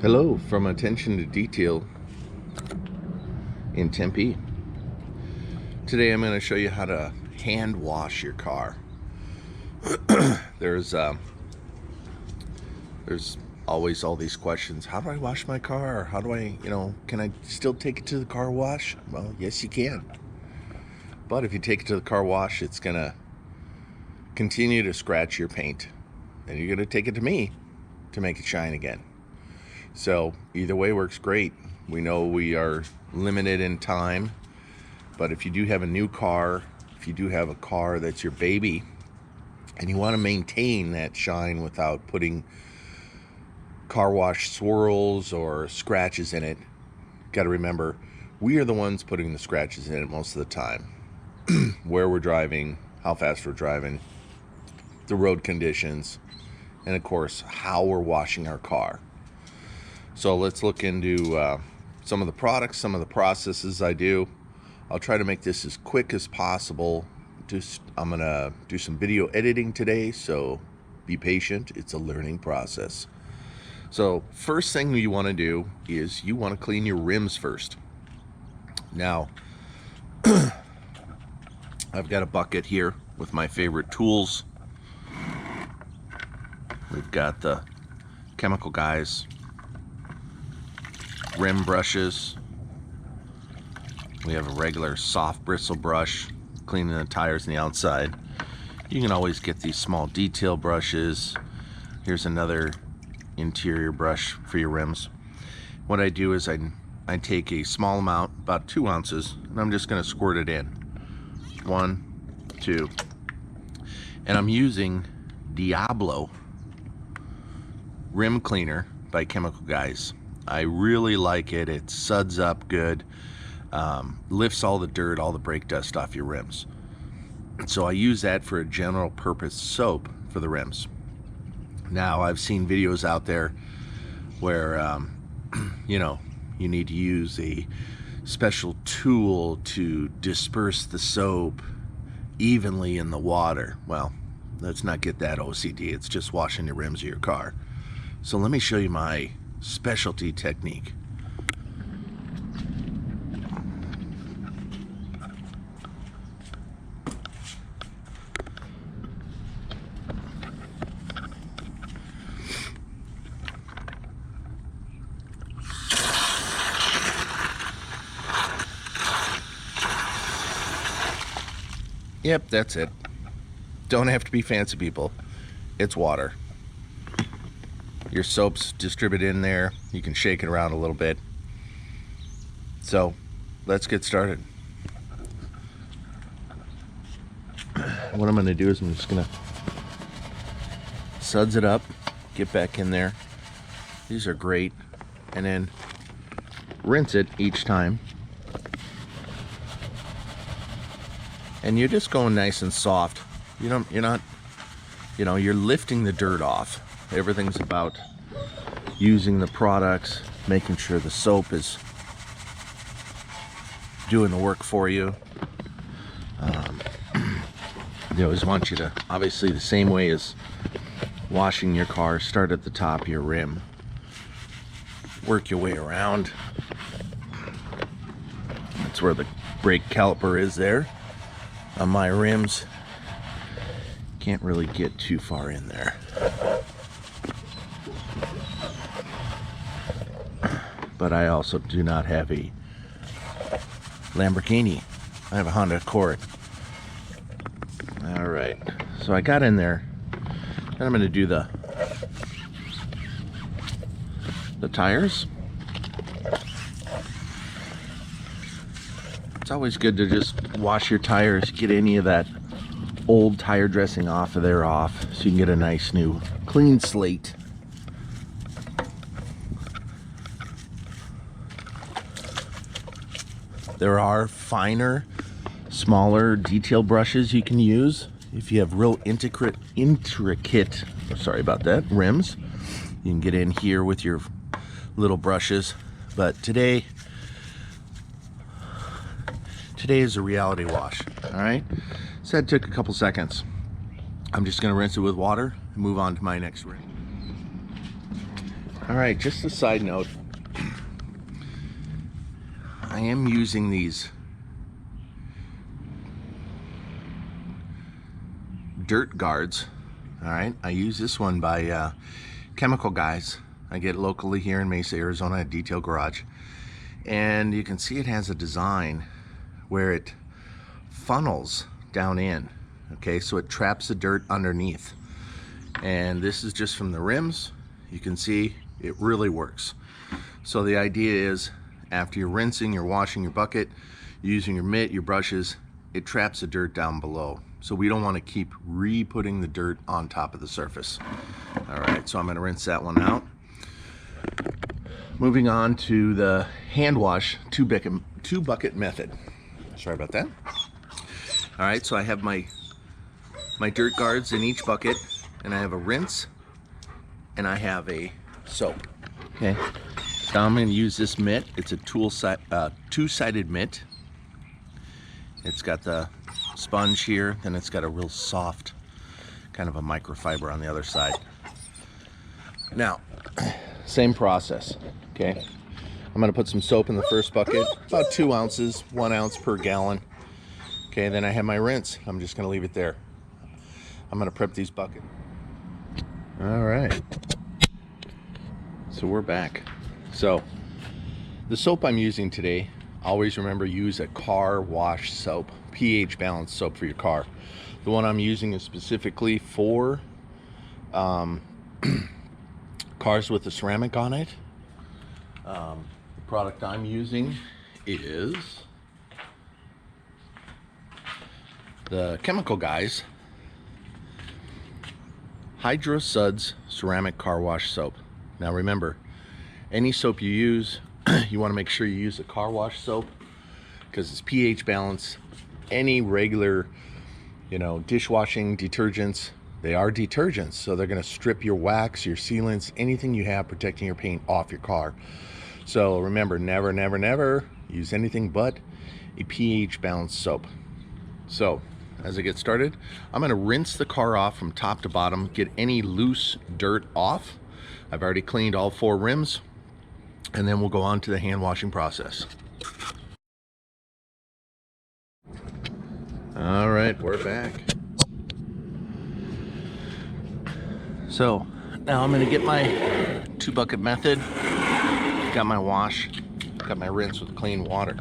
Hello from Attention to Detail in Tempe. Today I'm going to show you how to hand wash your car. There's always all these questions. How do I wash my car? How do I, can I still take it to the car wash? Well, yes you can. But if you take it to the car wash, it's going to continue to scratch your paint. And you're going to take it to me to make it shine again. So either way works great. We know we are limited in time, but if you do have a new car, if you do have a car that's your baby, and you want to maintain that shine without putting car wash swirls or scratches in it, got to remember, we are the ones putting the scratches in it most of the time. Where we're driving, how fast we're driving, the road conditions, and of course, how we're washing our car. So let's look into some of the products, some of the processes I do. I'll try to make this as quick as possible. I'm gonna do some video editing today, so be patient. It's a learning process. So first thing you want to do is you want to clean your rims first. Now, I've got a bucket here with my favorite tools. We've got the Chemical Guys rim brushes. We have a regular soft bristle brush cleaning the tires on the outside. You can always get these small detail brushes. Here's another interior brush for your rims. What I do is I take a small amount, about 2 ounces, and I'm just going to squirt it in. 1, 2, and I'm using Diablo rim cleaner by Chemical Guys. I really like it. It suds up good, lifts all the dirt, all the brake dust off your rims. So I use that for a general purpose soap for the rims. Now I've seen videos out there where you need to use a special tool to disperse the soap evenly in the water. Well, let's not get that OCD. It's just washing the rims of your car. So let me show you my specialty technique. Yep, that's it. Don't have to be fancy, people. It's water. Your soap's distributed in there. You can shake it around a little bit. So let's get started. What I'm going to do is I'm just going to suds it up, get back in there. These are great. And then rinse it each time. And you're just going nice and soft. You're lifting the dirt off. Everything's about using the products, making sure the soap is doing the work for you. They always want you to, obviously the same way as washing your car, start at the top of your rim, work your way around. That's where the brake caliper is there. On my rims, can't really get too far in there. But I also do not have a Lamborghini. I have a Honda Accord. All right, so I got in there, and I'm going to do the tires. It's always good to just wash your tires, get any of that old tire dressing off of there so you can get a nice new clean slate. There are finer, smaller detail brushes you can use if you have real intricate, sorry about that, rims. You can get in here with your little brushes, but today is a reality wash. All right, so that took a couple seconds. I'm just going to rinse it with water and move on to my next rim. All right, just a side note. I am using these dirt guards. All right, I use this one by Chemical Guys. I get it locally here in Mesa, Arizona at Detail Garage. And you can see it has a design where it funnels down in. Okay, so it traps the dirt underneath. And this is just from the rims. You can see it really works. So the idea is, after you're rinsing, you're washing your bucket, using your mitt, your brushes, it traps the dirt down below. So we don't want to keep re-putting the dirt on top of the surface. All right, so I'm going to rinse that one out. Moving on to the hand wash two bucket method. Sorry about that. All right, so I have my dirt guards in each bucket, and I have a rinse, and I have a soap. Okay, so I'm going to use this mitt. It's a two-sided mitt. It's got the sponge here, then it's got a real soft kind of a microfiber on the other side. Now, same process. Okay, I'm going to put some soap in the first bucket, about 2 ounces, 1 ounce per gallon. Okay, then I have my rinse. I'm just going to leave it there. I'm going to prep these buckets. All right, so we're back. So the soap I'm using today, always remember, use a car wash soap, pH balanced soap for your car. The one I'm using is specifically for cars with a ceramic on it. The product I'm using is the Chemical Guys Hydro Suds Ceramic Car Wash Soap. Now remember, any soap you use, you want to make sure you use a car wash soap because it's pH balanced. Any regular, dishwashing detergents, they are detergents, so they're going to strip your wax, your sealants, anything you have protecting your paint off your car. So remember, never, never, never use anything but a pH balanced soap. So as I get started, I'm going to rinse the car off from top to bottom, get any loose dirt off. I've already cleaned all 4 rims, and then we'll go on to the hand washing process. All right, we're back. So now I'm going to get my 2 bucket method. Got my wash, got my rinse with clean water.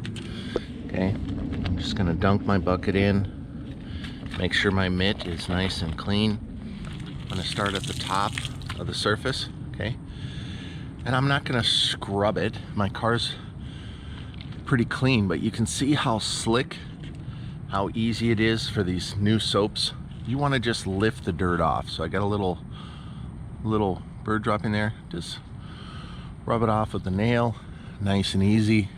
Okay, I'm just going to dunk my bucket in. Make sure my mitt is nice and clean. I'm going to start at the top of the surface. Okay, and I'm not going to scrub it. My car's pretty clean, but you can see how slick, how easy it is for these new soaps. You want to just lift the dirt off. So I got a little bird drop in there. Just rub it off with the nail, nice and easy.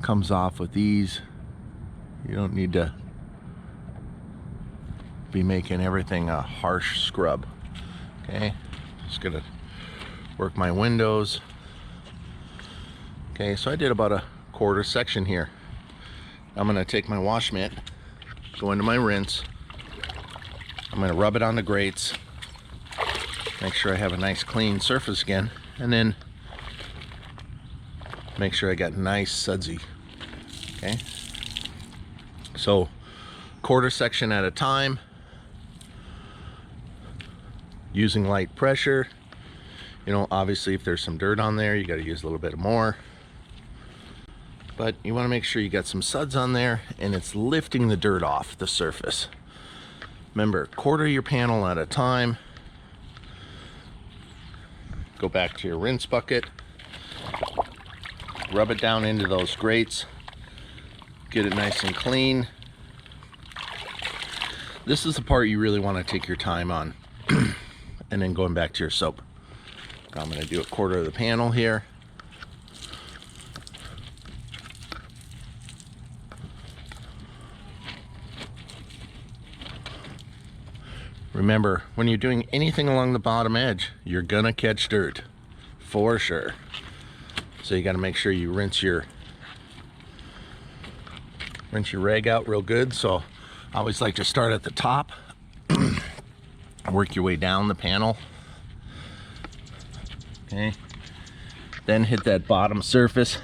Comes off with ease. You don't need to be making everything a harsh scrub. Okay, just gonna work my windows. Okay, so I did about a quarter section here. I'm gonna take my wash mitt, go into my rinse. I'm gonna rub it on the grates, make sure I have a nice clean surface again, and then make sure I got nice sudsy. Okay, so quarter section at a time, using light pressure. Obviously if there's some dirt on there, you got to use a little bit more, but you want to make sure you got some suds on there and it's lifting the dirt off the surface. Remember, quarter your panel at a time. Go back to your rinse bucket, rub it down into those grates, get it nice and clean. This is the part you really want to take your time on. And then going back to your soap. I'm going to do a quarter of the panel here. Remember, when you're doing anything along the bottom edge, you're gonna catch dirt for sure. So you got to make sure you rinse your rag out real good. So I always like to start at the top, work your way down the panel. Okay, then hit that bottom surface,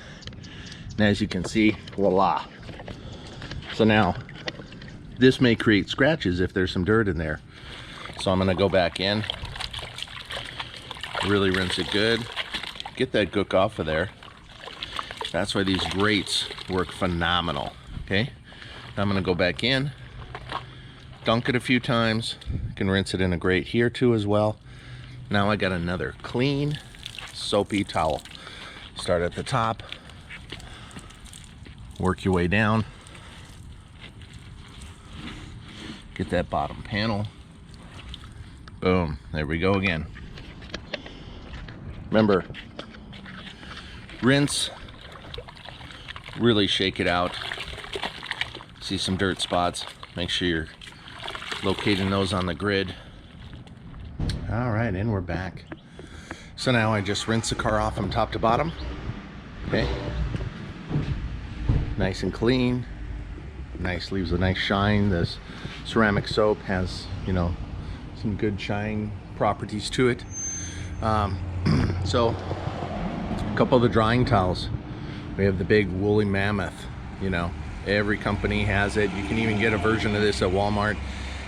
and as you can see, voila. So now this may create scratches if there's some dirt in there, so I'm going to go back in, really rinse it good, get that gook off of there. That's why these grates work phenomenal. Okay, now I'm going to go back in, dunk it a few times. You can rinse it in a grate here too as well. Now I got another clean soapy towel. Start at the top, work your way down, get that bottom panel, boom, there we go again. Remember, rinse, really shake it out. See some dirt spots, make sure you're locating those on the grid. All right, and we're back. So now I just rinse the car off from top to bottom. Okay, nice and clean, nice, leaves a nice shine. This ceramic soap has, you know, some good shine properties to it. So a couple of the drying towels. We have the big woolly mammoth. You know, every company has it. You can even get a version of this at Walmart.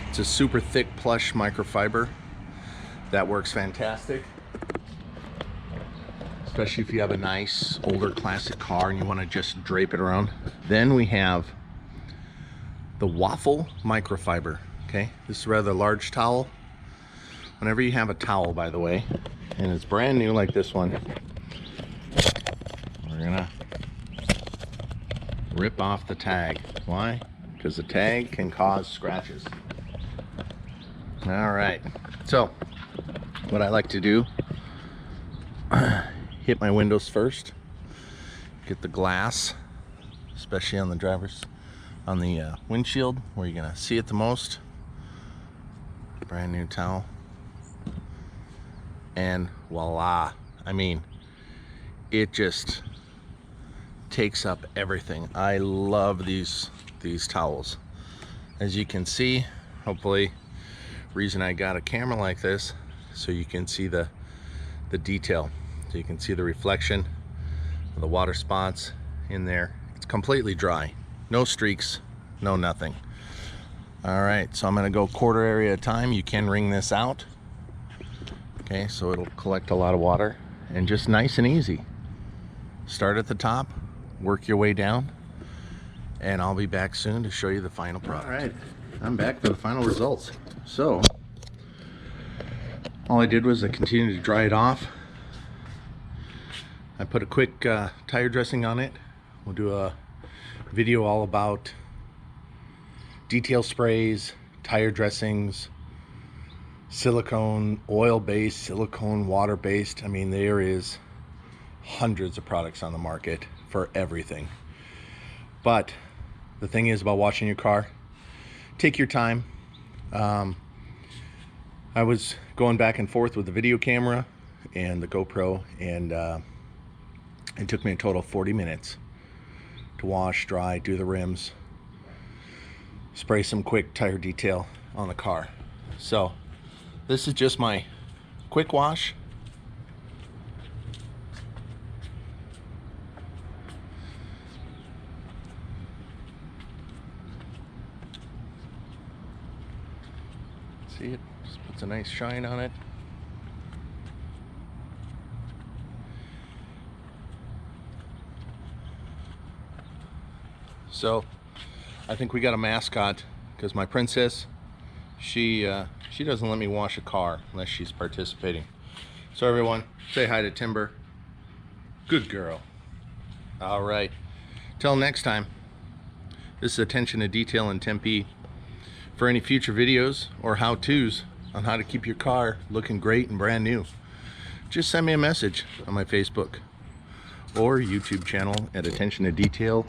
It's a super thick plush microfiber that works fantastic, especially if you have a nice older classic car and you want to just drape it around. Then we have the waffle microfiber. Okay, this is a rather large towel. Whenever you have a towel, by the way, and it's brand new like this one, we're gonna rip off the tag. Why? Because the tag can cause scratches. All right, so what I like to do, hit my windows first, get the glass, especially on the on the windshield where you're gonna see it the most. Brand new towel, and voila. I mean, it just takes up everything. I love these towels. As you can see, hopefully, reason I got a camera like this so you can see the detail, so you can see the reflection of the water spots in there. It's completely dry, no streaks, no nothing. All right, so I'm gonna go quarter area at a time. You can wring this out, okay, so it'll collect a lot of water, and just nice and easy. Start at the top, work your way down, and I'll be back soon to show you the final product. All right, I'm back for the final results. So all I did was I continued to dry it off. I put a quick tire dressing on it. We'll do a video all about detail sprays, tire dressings, silicone, oil-based, silicone, water-based. I mean, there is hundreds of products on the market for everything. But the thing is about washing your car, take your time. I was going back and forth with the video camera and the GoPro, and it took me a total of 40 minutes to wash, dry, do the rims, spray some quick tire detail on the car. So this is just my quick wash. See, it just puts a nice shine on it. So I think we got a mascot, because my princess, she doesn't let me wash a car unless she's participating. So everyone, say hi to Timber. Good girl. All right, till next time. This is Attention to Detail in Tempe. For any future videos or how-tos on how to keep your car looking great and brand new, just send me a message on my Facebook or YouTube channel at Attention to Detail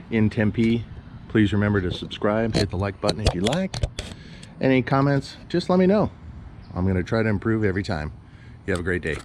in Tempe. Please remember to subscribe, hit the like button if you like. Any comments, just let me know. I'm going to try to improve every time. You have a great day.